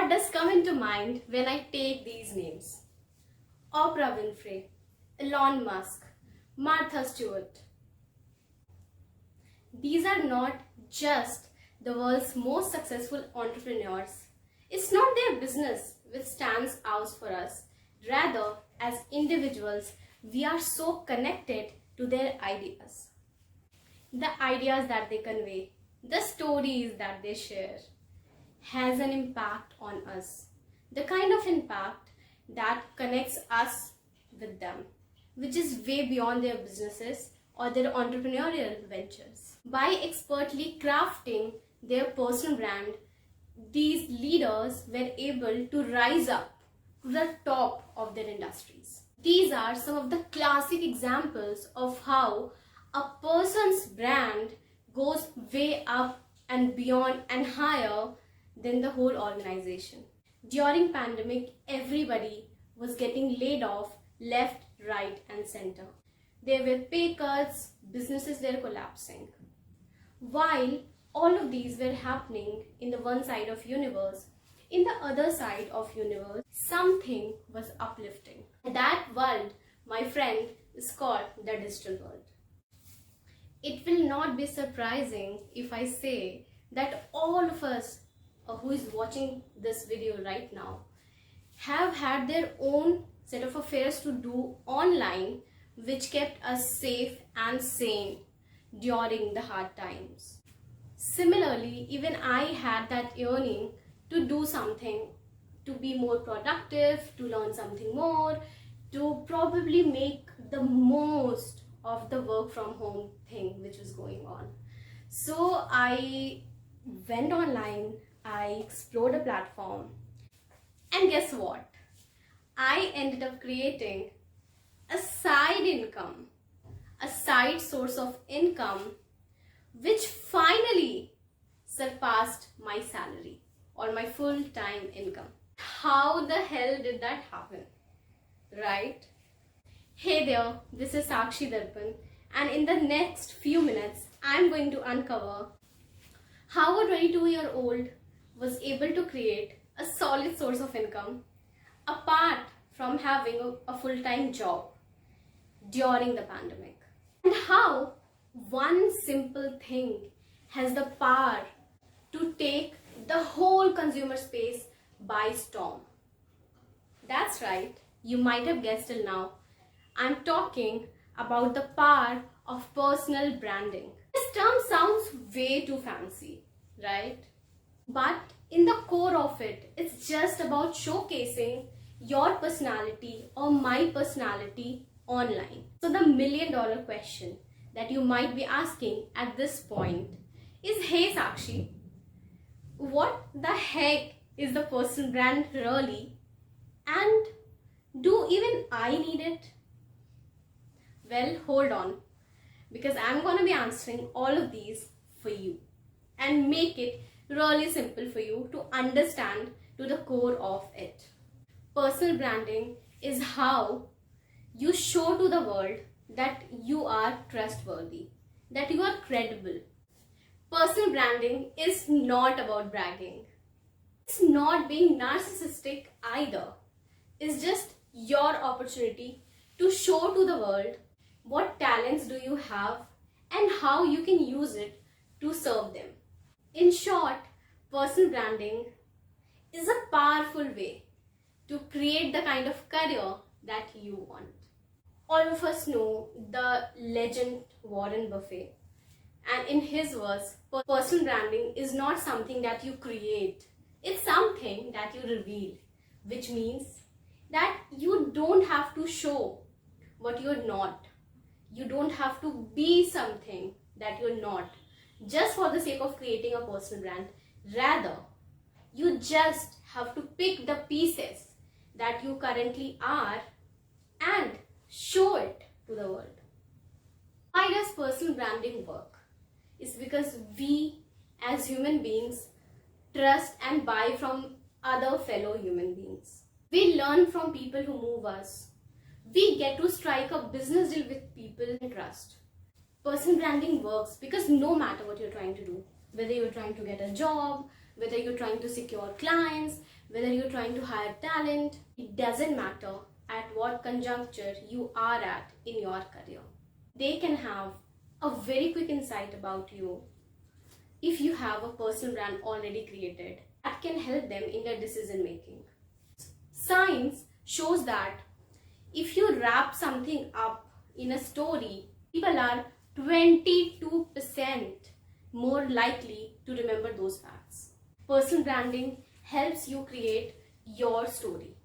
What does come into mind when I take these names? Oprah Winfrey, Elon Musk, Martha Stewart. These are not just the world's most successful entrepreneurs. It's not their business which stands out for us. Rather, as individuals, we are so connected to their ideas. The ideas that they convey, the stories that they share, has an impact on us. The kind of impact that connects us with them, which is way beyond their businesses or their entrepreneurial ventures. By expertly crafting their personal brand, these leaders were able to rise up to the top of their industries. These are some of the classic examples of how a person's brand goes way up and beyond and higher than the whole organization. During pandemic, everybody was getting laid off left, right and center. There were pay cuts, businesses were collapsing. While all of these were happening in the one side of universe, in the other side of universe, something was uplifting. That world, my friend, is called the digital world. It will not be surprising if I say that all of us who is watching this video right now have had their own set of affairs to do online, which kept us safe and sane during the hard times. Similarly, even I had that yearning to do something, to be more productive, to learn something more, to probably make the most of the work from home thing which was going on. So I went online, I explored a platform, and guess what? I ended up creating a side income, a side source of income, which finally surpassed my salary or my full-time income. How the hell did that happen? Right? Hey there, this is Sakshi Darpan, and in the next few minutes, I'm going to uncover how a 22-year-old was able to create a solid source of income apart from having a full-time job during the pandemic, and how one simple thing has the power to take the whole consumer space by storm. That's right, you might have guessed till now. I'm talking about the power of personal branding. This term sounds way too fancy, right? But in the core of it, it's just about showcasing your personality or my personality online. So the million-dollar question that you might be asking at this point is, hey Sakshi, what the heck is the personal brand really? And do even I need it? Well, hold on, because I'm going to be answering all of these for you and make it really simple for you to understand to the core of it. Personal branding is how you show to the world that you are trustworthy, that you are credible. Personal branding is not about bragging. It's not being narcissistic either. It's just your opportunity to show to the world what talents do you have and how you can use it to serve them. In short, personal branding is a powerful way to create the kind of career that you want. All of us know the legend Warren Buffett, and in his words, personal branding is not something that you create, it's something that you reveal, which means that you don't have to show what you're not. You don't have to be something that you're not just for the sake of creating a personal brand. Rather, you just have to pick the pieces that you currently are and show it to the world. Why does personal branding work? It's because we as human beings trust and buy from other fellow human beings. We learn from people who move us. We get to strike a business deal with people we trust. Personal branding works because no matter what you're trying to do, whether you're trying to get a job, whether you're trying to secure clients, whether you're trying to hire talent, it doesn't matter at what conjuncture you are at in your career. They can have a very quick insight about you if you have a personal brand already created that can help them in their decision making. Science shows that if you wrap something up in a story, people are 22% more likely to remember those facts. Personal branding helps you create your story,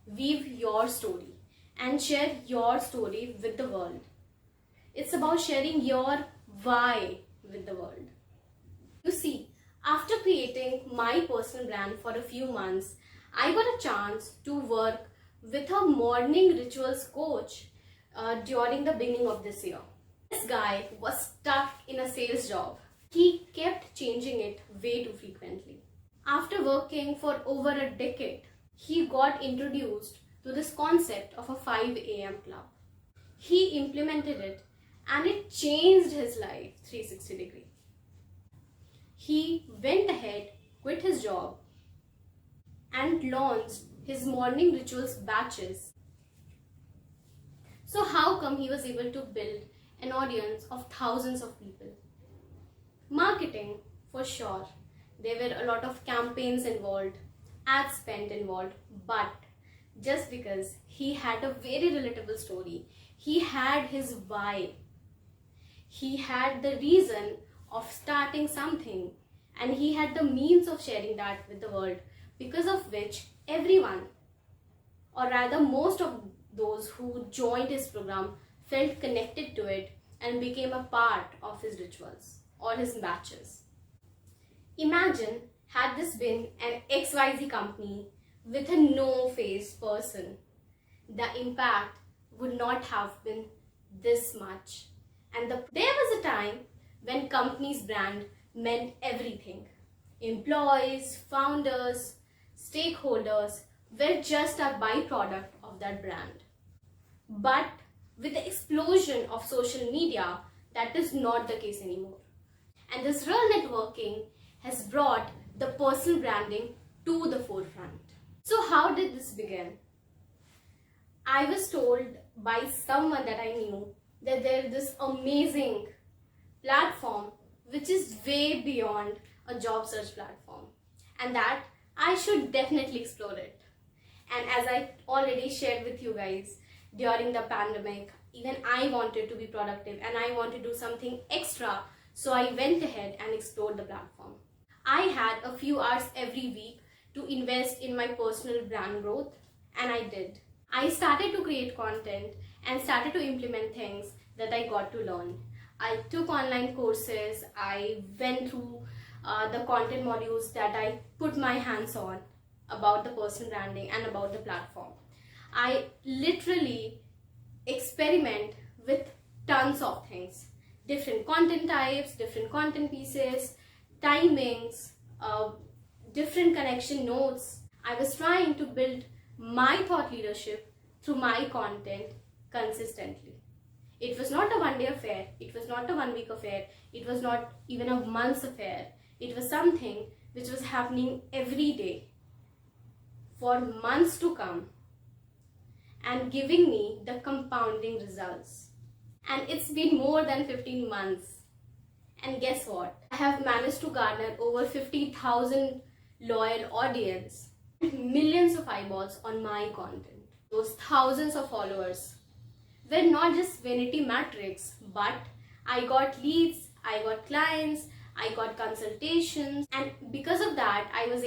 weave your story, and share your story with the world. It's about sharing your why with the world. You see, after creating my personal brand for a few months, I got a chance to work with a morning rituals coach during the beginning of this year. This guy was stuck in a sales job. He kept changing it way too frequently. After working for over a decade, he got introduced to this concept of a 5 a.m. club. He implemented it and it changed his life 360 degrees. He went ahead, quit his job, and launched his morning rituals batches. So how come he was able to build an audience of thousands of people? Marketing, for sure. There were a lot of campaigns involved, ad spend involved, but just because he had a very relatable story, he had his why. He had the reason of starting something, and he had the means of sharing that with the world, because of which everyone, or rather most of those who joined his program, felt connected to it and became a part of his rituals or his batches. Imagine had this been an XYZ company with a no-face person, the impact would not have been this much. And there was a time when company's brand meant everything. Employees, founders, stakeholders were just a byproduct of that brand. But with the explosion of social media, that is not the case anymore. And this real networking has brought the personal branding to the forefront. So how did this begin? I was told by someone that I knew that there is this amazing platform which is way beyond a job search platform, and that I should definitely explore it. And as I already shared with you guys, during the pandemic, even I wanted to be productive and I wanted to do something extra, so I went ahead and explored the platform. I had a few hours every week to invest in my personal brand growth, and I did. I started to create content and started to implement things that I got to learn. I took online courses, I went through the content modules that I put my hands on about the personal branding and about the platform. I literally experiment with tons of things, different content types, different content pieces, timings, different connection notes. I was trying to build my thought leadership through my content consistently. It was not a one-day affair, it was not a one-week affair, it was not even a month's affair. It was something which was happening every day for months to come and giving me the compounding results. And it's been more than 15 months. And guess what? I have managed to garner over 50,000 loyal audience, millions of eyeballs on my content. Those thousands of followers were not just vanity metrics, but I got leads, I got clients, I got consultations, and because of that, I was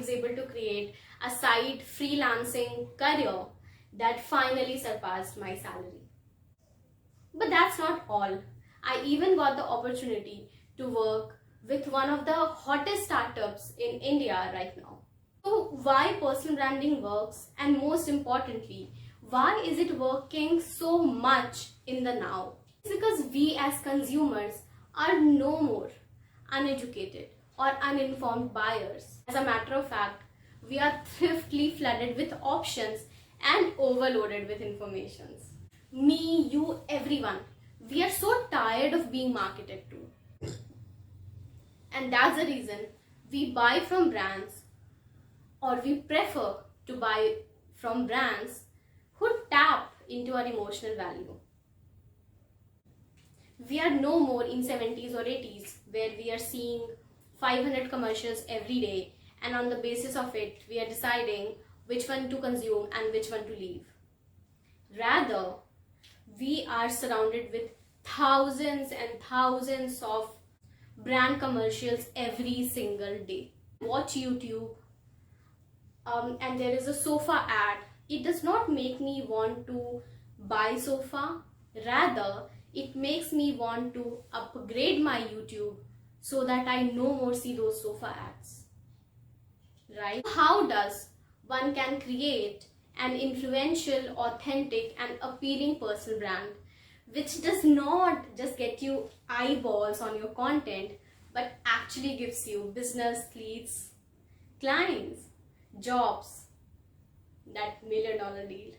able to create a side freelancing career that finally surpassed my salary. But that's not all. I even got the opportunity to work with one of the hottest startups in India right now. So why personal branding works, and most importantly, why is it working so much in the now? It's because we as consumers are no more uneducated or uninformed buyers. As a matter of fact, we are thriftily flooded with options and overloaded with information. Me, you, everyone. We are so tired of being marketed to. And that's the reason we buy from brands or we prefer to buy from brands who tap into our emotional value. We are no more in 70s or 80s where we are seeing 500 commercials every day, and on the basis of it we are deciding which one to consume and which one to leave. Rather, we are surrounded with thousands and thousands of brand commercials every single day. Watch YouTube and there is a sofa ad. It does not make me want to buy sofa. Rather, it makes me want to upgrade my YouTube so that I no more see those sofa ads. Right? How does one can create an influential, authentic and appealing personal brand which does not just get you eyeballs on your content but actually gives you business leads, clients, jobs, that $1 million deal,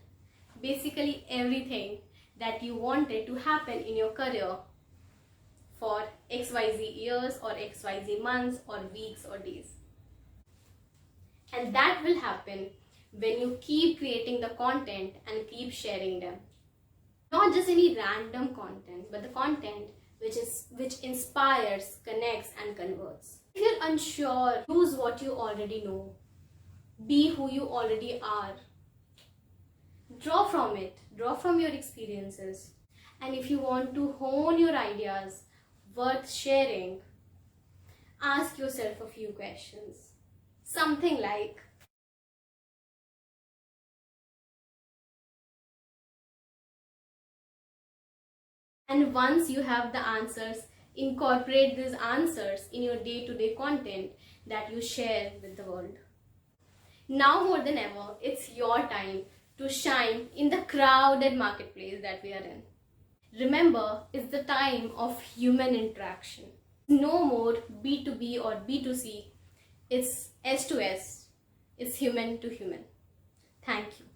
basically everything that you wanted to happen in your career for XYZ years or XYZ months or weeks or days. And that will happen when you keep creating the content and keep sharing them. Not just any random content, but the content which inspires, connects and converts. If you're unsure, use what you already know. Be who you already are. Draw from it. Draw from your experiences. And if you want to hone your ideas worth sharing, ask yourself a few questions. Something like, and once you have the answers, incorporate these answers in your day-to-day content that you share with the world. Now more than ever, it's your time to shine in the crowded marketplace that we are in. Remember, it's the time of human interaction. No more B2B or B2C. It's S to S. It's human to human. Thank you.